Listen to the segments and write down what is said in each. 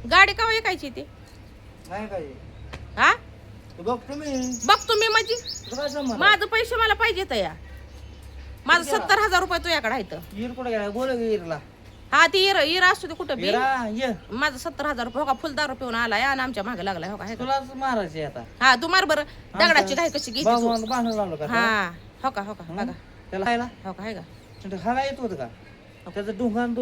गाडी का विकायची ती नाही काय हा तू बघ तुम्ही बघतो मी माझी तुला काय संबंध माझं पैसे मला पाहिजेत या माझं 70,000 रुपये तुझ्याकडे आहेत ईर कुठे गेला बोल ईरला हा ती इरा असतो ते कुठं बी ईरा ये माझं 70,000 रुपये हो का फुल दारू पिऊन आलाय आणि आमच्या मागे लागलाय हो का हे का? तुलाच मारायचे आता हा तू मार बरं दगडाची घाई कशी घ्यायची तू? बाबा बांधून लावलं का हा हो का बघा त्याला खायला हो का आहे का खायला येत होतं का त्याचं ढुंगान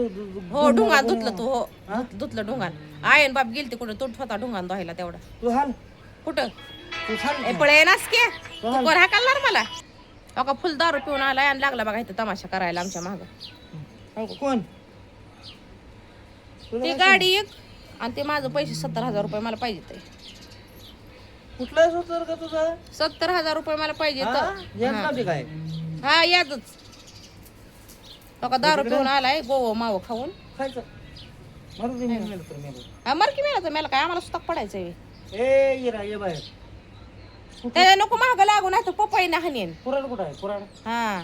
हो ढुंगान धुतलं तू हो धुतलं ढुंगान आयन बाप गेलते कुठं तू स्वतः ढुंगान धुवायला तेवढा तू हाल कुठं तू हाल ए पळे नास के तू कोण हाकलणार मला हो का फुल दारू पिऊन आलाय आणि लागला बघा इथं तमाशा करायला आमच्या माग कोण ती गाडी एक आणि ते माझं पैसे 70,000 रुपये मला पाहिजे ते कुठला होतं का तुझा 70,000 रुपये मला पाहिजे याच काय हा याच हो का दारू पिऊन आलाय गोव माव खाऊन खायचं मारू दे मेलं तर मेलं हा मर की मिळालं मला काय आम्हाला सुतक पडायचंय ए येरा ये बाहेर त्याला नको महाग लागू नाही तर पपई ना हाणेन कुराड कुठं आहे कुराड हा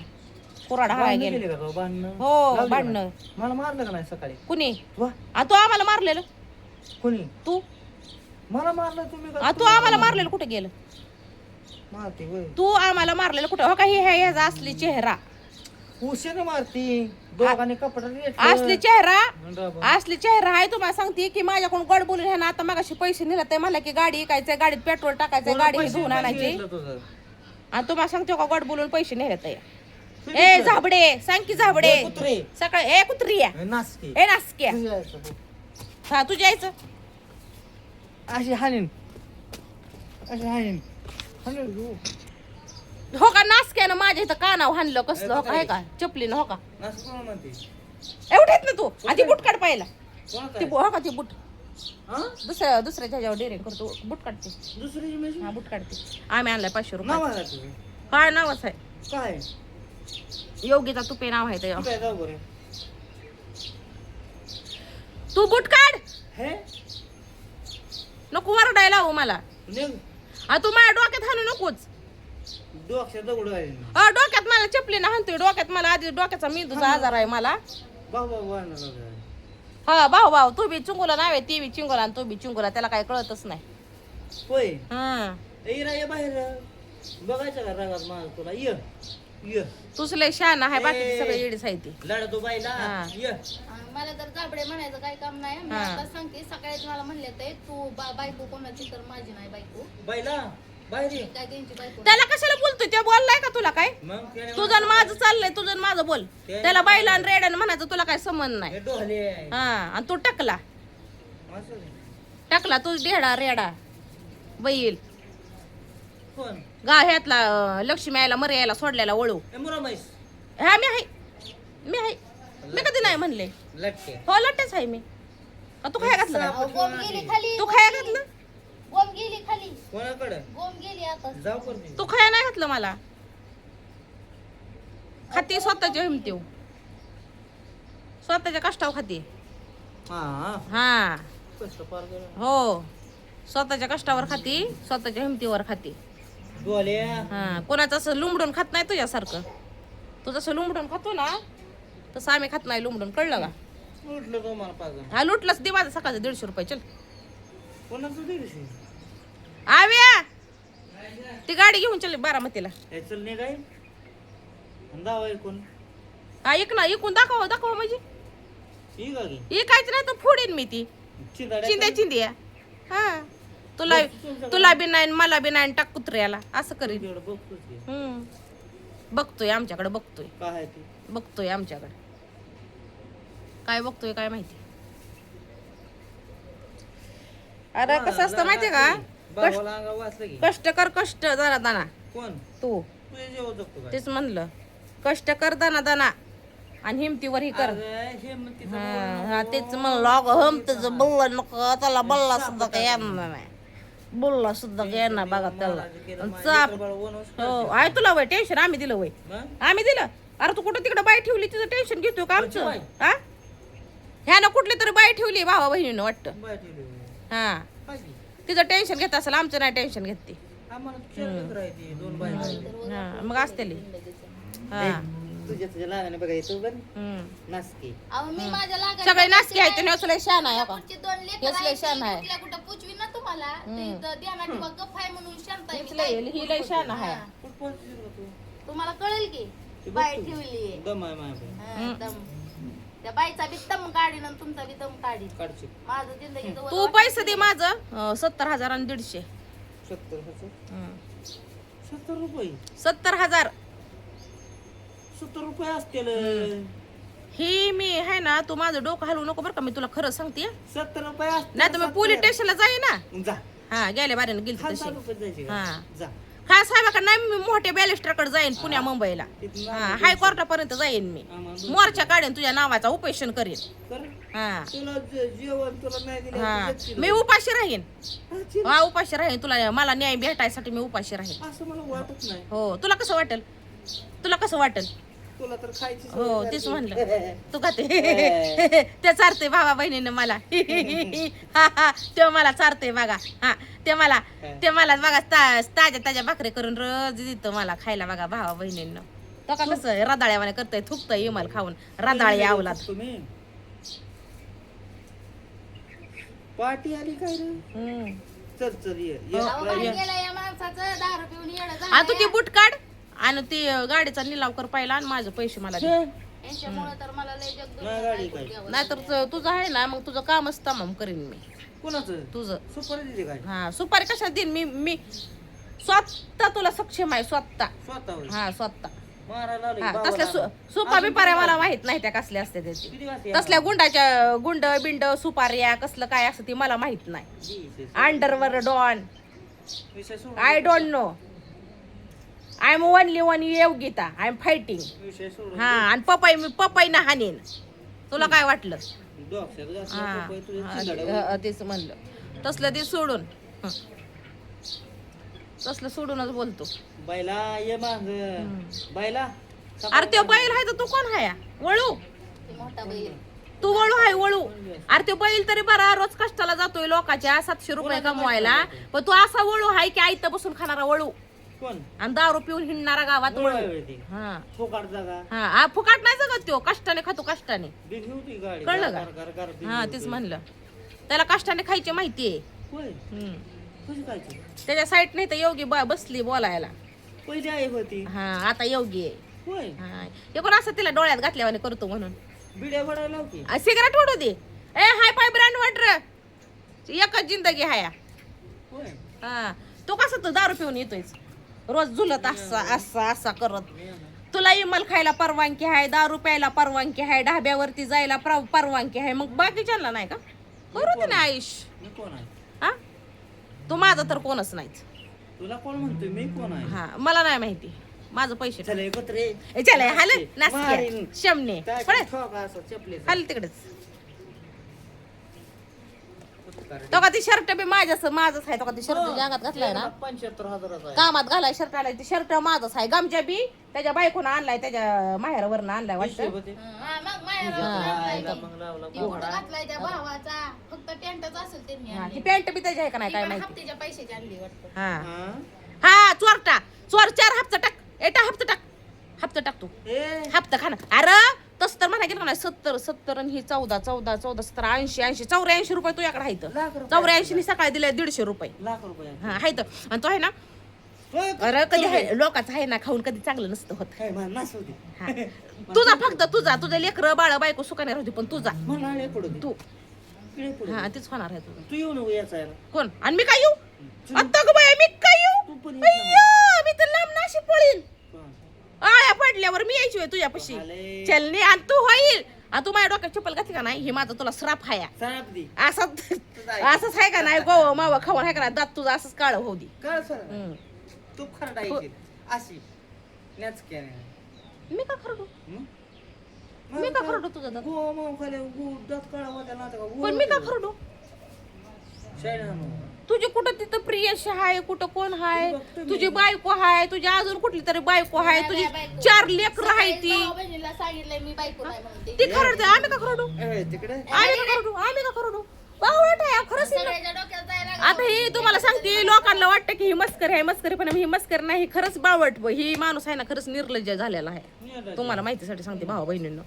कुराड हाय गेले गेले का तो भांडणं हो भांडणं मला मारलं का नाही सकाळी कुणी वा आ तू आम्हाला मारलेलं कोणी तू मला मारलं तुम्ही आ तू आम्हाला मारलेलं कुठे गेलं मारते होय तू आम्हाला मारलेलं कुठं हो का हे ह्याचा असली चेहरा उशीने मारती दोघांनी कपडा असली चेहरा आहे तुम्हाला सांगते की माझ्याकडून गड बोलून ह्या ना आता मगाशी पैसे नेला ते मला की गाडी इकायचंय गाडीत पेट्रोल टाकायचंय गाडी धुवून आणायची आणि तुम्हाला सांगते का गड बोलून पैसे नेले ते ए झाबडे सांग की झाबडे कुत्रे सकाळी ए कुत्री या नासकी ए नासक्या हा तुझ्या यायचं अशी हानीन अशी हानीन हो का नासक्यानं माझ्या इथं कानाव हाणलं कसलं हो का आहे का चपलीनं हो का नास कोण म्हणते एवढं येत ना तू आधी बुट काढ पाहिला कोण ती हो का ती बुट हा दुसऱ्याच्या ह्याच्यावर डेअरिंग करतो बुट काढते दुसरी इमेज हा बुट काढते आम्ही आणलाय 500 रुपये नाव आहे तुझं काय नावच आहे काय योगीचा तुपे नाव आहे ते काय जाऊ बरे तू बुट काढ हे नको वरडायला हो मला निघ तू माझ्या डोक्यात हाणू नकोच डोक्यात दगड आहे डोक्यात मला चपलीनं हाणतोय डोक्यात मला आधी डोक्याचा मेंदूचा आजार आहे मला बाबा हा भाऊ तू बी चिंगुला नाव आहे ती बी चिंगुला आणि तू बी चिंगुला त्याला काही कळतच नाही होय हा ये बाहेर बघायचं का रागात माझ तुला ये ये तुझं लय शहाणा आहे बाकी सगळे येडीच आहे ती लढतो बाईला हा. ये मला तर जाबडे म्हणायचं काही काम नाही मी हा. आता सांगते सकाळीच मला म्हणले ते तू बायको कोणाची तर माझी नाही बायको बाईला बाहेर ये काय त्यांची बायको त्याला कशाला बोलतोय ते बोललाय का तुला काय मग त्याने तुझं आणि माझं चाललंय तुझं आणि माझं बोल त्याला बाईला आणि रेड्यानं म्हणायचं तुला काय संबंध नाही हे डोहले आहे. हा आणि तू टाकला असं नाही. टाकला तू ढेडा रेडा बैल कोण ह्यातला लक्ष्मी यायला मरे यायला सोडलेला वळू हे मुरामाईस हा मी आहे मी कधी नाही म्हणले लटके हो लट्टेच आहे मी तू काय घातलं का? अहो, गोम गेली खाली तू खाया घातलं गोम गेली खाली कोणाकडे गोम गेली आता जाऊ करते तू खाया नाही घातलं मला खाती स्वतःच्या हिमतीव स्वतःच्या कष्टावर खाती हा हा कष्ट पार कर हो स्वतःच्या कष्टावर खाती स्वतःच्या हिमतीवर खाती डोहले हा कोणाचं असं लुंबडून खात नाही तुझ्यासारखं तू जसं लुंबडून खातो ना तसं आम्ही खात नाही लुंबडून कळलं का उठलं तो मला पाच हा लुटलंच दे माझं सकाळचं 150 रुपये चल कोणाचं दीडशे आव्या ती गाडी घेऊन चल बारामतीला हे चल नाही काय दावा कोण हा इकून दाखव म्हणजे ही गाडी इकायचं नाही तर फोडीन मी ती चिंदाड्या चिंद्या हा तुला बी नाही मला बी नाही टाक कुत्र्याला असं करीन एवढं बघतोच की. बघतोय आमच्याकडे बघतोय काय आहे ते बघतोय आमच्याकडे काय बघतोय काय माहिती अरे कसं असतं माहितीये का भावाला अंगावर वाचलं की कष्ट कर कष्ट दाना दाना कोण तू तुझे जेवण जगतो काय तेच म्हणलं कष्ट कर दाना दाना आणि हिमतीवर ही कर अरे, हे मग तिचं हा तेच म्हणलं अगं हिमतीचं बोललं नको त्याला बोलला सुद्धा काय येणार नाही बोलला सुद्धा काय येणार बघा त्याला आणि चाप बाळ वनवास हो आहे तुला वय टेन्शन आम्ही दिलं वय मग? आम्ही दिलं अरे तू कुठं तिकडे बाई ठेवली तिचं टेन्शन घेतो का आमचं बाई? हा ह्यानं कुठली तरी बाई ठेवली भावा बहिणीनं वाटतं बाय ठेवली होय. हा काय की? तिचं टेन्शन घेत असेल आमचं नाही टेन्शन घेत ती आम्हाला चार लेकरं आहेत ती, दोन बाय हा मग असते हा तुझ्या लागाने बघा येतो पण हम्म. नासकी अहो मी माझ्या लागायला सगळे नासकी आहे ते लय शान आहे का पुढचे 2 लेकरं हेच लय आहेत, शान ते आहे. कुठल्या कुठं पुचवी ना तुम्हाला ते इथं ध्यानात ठेवा, गप्प आहे म्हणून शांत आहे हीच मी लय काय. ही लय शान आहे हा. कुठं पोहोचली रे तू तुम्हाला कळेल की ते बघ बाय तू. ठेवली दम आहे माझ्याकडे दम त्या बाईचा बी दम काढीन आणि तुमचा बी दम काढीन काढची माझं जिंदगीचं तू पैसे दे माझं 70,000 आणि 150. 70 रुपये 70,000 70 रुपये असतील ही मी आहे ना तू माझं डोकं हलवू नको बरं का मी तुला खरं सांगते 70 रुपये असतील नाही तर मी पोलीस स्टेशनला जाई ना जा हा गेल्या बारीने गेली खान तशी रुपये जायचे का? हा. जा काय साहेबा नाही मी मोठ्या बॅलिस्टरकडे जाईन पुण्या मुंबईला तिथून हा हायकोर्टापर्यंत जाईन मी आम्हाला मोर्चा काढेन तुझ्या नावाचा उपेशन करीन कर हा तुला जेवण तुला नाही दिलं हा तर जगशील. मी उपाशी राहीन हा, चिर. हा उपाशी राहीन तुला मला न्याय भेटायसाठी मी उपाशी राहीन असं मला वाटत नाही हो तुला कसं वाटेल तुला कसं वाटेल तुला तर खायची हो सवय तेच झाली. म्हणलं तू का ते ते चारते भावा बहिणीनं मला हा हा ते मला चारते बघा हा ते मला बघा ताज्या ताज्या भाकरी करून रोज देतं मला खायला बघा भावा बहिणींना तो का कसं रदाळ्यावाने करतय थुकतय इमाल खाऊन रदाळी आवलात तुम्ही पार्टी आली काय रे हम्म. चल चल ये ये. अहो, बाहेर गेला या माणसाचं दारू पिऊन येडं झालंय. आणि तू ती बूट काढ आणि ती गाडीचा निलाव कर पाहिला आणि माझं पैसे मला दे. यांच्यामुळं तर मला लय नाही गाडी काय. जगदूर नाहीतर तुझं आहे ना मग तुझं कामच तमाम करीन मी कोणाचं तुझं सुपारी दिली काय हा सुपारी कशा देईन मी स्वतः तुला सक्षम आहे स्वतः स्वतः होय. हा स्वतः मारायला आलोय, हा बाबाला तसल्या आलोय. सुपा बिपाऱ्या मला माहित नाही त्या कसल्या असते त्याची किती वाजता तसल्या गुंड बिंड सुपाऱ्या कसलं काय असतं ते मला माहित नाही येणार? अंडरवर डॉन विषय सोडून I don't know I am only one Yogita I am fighting विषय सोडून हा आणि पपई ना हानीन तुला काय वाटलं डोक्यात घातलं, हा पपई तुझ्या हा, चिंधाड्यावर. तेच म्हणलं तसलं ते सोडून हं. तसलं सोडूनच बोलतो बायला ये माग बायला अरे ते बैल आहे तर तू कोण आहे वळू मोठा बैल तू वळू आहे वळू अरे ते बैल तरी बरा रोज कष्टाला जातोय लोकांच्या 700 रुपये कमवायला पण तू असा वळू आहे की आईत बसून खाणारा वळू कोण आणि दारू पिऊन हिंडणारा गावात वळू वळवळती. हा फुकाट जागा हा फुकाट नाही जगत तो कष्टाने खातो कष्टाने बिघी होती गाडी कळलं का? गार- गार- गार बिघी हा होती. तेच म्हणलं त्याला कष्टाने खायची माहितीये होय हम्म. कशी खायची त्याच्या साईड नाही तर योगी बसली बोलायला पहिली आई होती हा आता योगी आहे होय हा हे कोण असं तिला डोळ्यात घातल्यावाने करतो म्हणून बिड्या पडायला लाव की सिगरेट ओढू दे ए हाय पाय ब्रँड वाटर एकच जिंदगी हाया होय हा तू कसं तू दारू पिऊन येतोय रोज झुलत असा असा असा करत मी आहे ना. तुला इमल खायला परवानगी आहे दारू प्यायला परवानगी आहे ढाब्यावरती जायला परवानगी आहे मग बाकीच्यांना नाही का करू दे ना आयुष मी कोण आहे हा तू माझं तर कोणच नाहीच तुला कोण म्हणतोय मी कोण आहे हा मला नाही माहिती माझं पैसे चल एकत्र चल हाल नाच मारीन. शमने काय पळ ठोका असं चपलेचं. हाल तिकडेच तो का ती शर्ट बी माझ्याच माझच आहे तो का ती शर्ट अंगात घातलाय ना 75,000 आहे कामात घालाय शर्ट आलाय ते शर्ट माझच आहे गमच्या बी त्याच्या बायकोनं आणलाय त्याच्या माहेरावरनं आणलाय पैसे वाटतं होते. हा, मग माहेरावर आईला मग लावला ती कुठं घातलाय त्या भावाचा फक्त टेंटच असेल त्यांनी हा, आणली. ती पॅन्ट बी त्याची आहे का नाही ती काय पण माहिती हप्त्याच्या पैशाची आणली वाटतं हा हा? हा चोर 4 हप्ता टाक एटा हप्ता टाक तू ए हप्ता खा ना अरे तसं तर म्हणा गेलं नाही 70 आणि ही 14 17 80 84 रुपये तुझ्याकडे आहेत लाख रुपये 84 नी सकाळी दिले 150 रुपये लाख रुपये आहे. हा आहेत आणि तो आहे ना होय, अरे कधी आहे लोकांचं आहे ना खाऊन कधी चांगलं नसतं होत काय म्हण, नास होती हा. तुझा फक्त तुझं लेकरं बाळ बायको सुखाने राहते पण तुझा म्हणाले पडू तू इकडे पडू हा तेच होणार आहे तुझं तू येऊ नको याचा आहे ना. कोण आणि मी काय येऊ आता ग बाया मी काय येऊ तू पण ये ना. अय्या, मी तर लांब नाशी पळीन कोण? आळ्या पडल्यावर मी यायची होय तुझ्यापाशी आले. चलनी आणि तू होईल आणि तू माझ्या डोक्यात चप्पल घातली का नाही हे माझं तुला श्राप हाया साप दे असंच आहे का नाही गो मावा खाऊन आहे का नाही दात तुझं असंच काळ होऊ दे काय सर हम्म. तू खरडायची अशी नेचक्याने मी का खरडू हं? मी का खरडू तुझं दात गो मग खाली गो दात काळा होत्या ना आता पण मी का खरडू तुझी कुठं तिथं प्रियश आहे कुठं कोण आहे तुझी बायको आहे तुझी अजून कुठली तरी बायको आहे तुझी 4 लेकरं आहे ती भाऊ बहिणीला सांगितलंय मी बायको नाही म्हणून ती. ती खरडते आम्ही का खरडू तिकडे आम्ही का खरडू बावळट आहे खरंच आहे ना. सगळ्याच्या डोक्यात जायला आता ही तुम्हाला सांगते लोकांना वाटतं की ही मस्करी आहे मस्करी, पण ही मस्करी नाही, खरंच बावट ही माणूस आहे ना, खरंच निर्लज्ज झालेला आहे. तुम्हाला माहितीसाठी सांगते भावा बहिणींनो,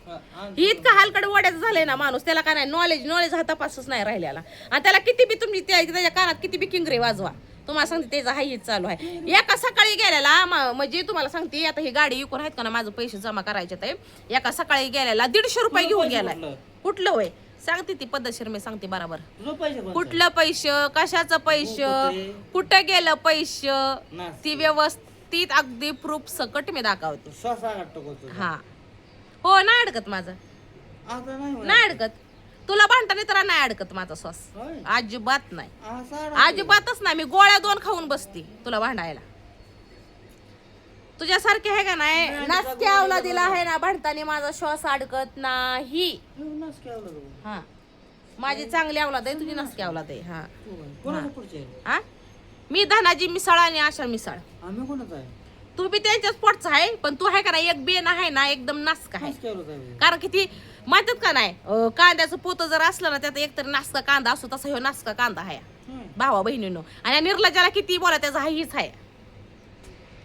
ही इतका हलकड वड्याचं झालंय ना माणूस, त्याला काय नाही नॉलेज हा तपासच नाही राहिलेला. आणि त्याला किती बी तुम्ही त्याच्या कानात किती बी किंगरे वाजवा, तुम्हाला सांगते त्याचा हाईच चालू आहे. एका सकाळी गेलेला म्हणजे तुम्हाला सांगते, आता ही गाडी विकून आहेत का ना, माझं पैसे जमा करायचे ते, एका सकाळी गेलेला 150 रुपये घेऊन गेलाय. कुठलं होय सांगते ती पद्धतशीर, मी सांगते बरोबर. कुठलं पैसे, कशाचं पैसे, कुठं गेलं पैसे, ती व्यवस्थित अगदी प्रूफ सकट मी दाखवते. हा हो, नाही अडकत माझं, नाही अडकत. तुला भांडताना तर नाही अडकत माझा श्वास, अजिबात नाही, अजिबातच नाही. मी गोळ्या 2 खाऊन बसती तुला भांडायला. तुझ्यासारखे आहे का नाही, नासक्या अवलादीला आहे ना भांडताना माझा श्वास अडकत नाही. हा, माझी चांगली अवलाद आहे, तुझी नासकी अवलाद आहे. हा, मी धनाजी मिसाळ आणि आशा मिसाळ. तू बी त्यांच्याच पोटचा आहे, पण तू आहे का नाही एक बेन आहे ना, एकदम नासका आहे. कारण की ती म्हणतात का नाही, कांद्याचं पोत जर असलं ना, त्यात एकतरी नासका कांदा असतो, तसा ह्यो नासका कांदा आहे भावा बहिणीनो. आणि निर्लज्जाला किती बोला त्याचा हाईच आहे.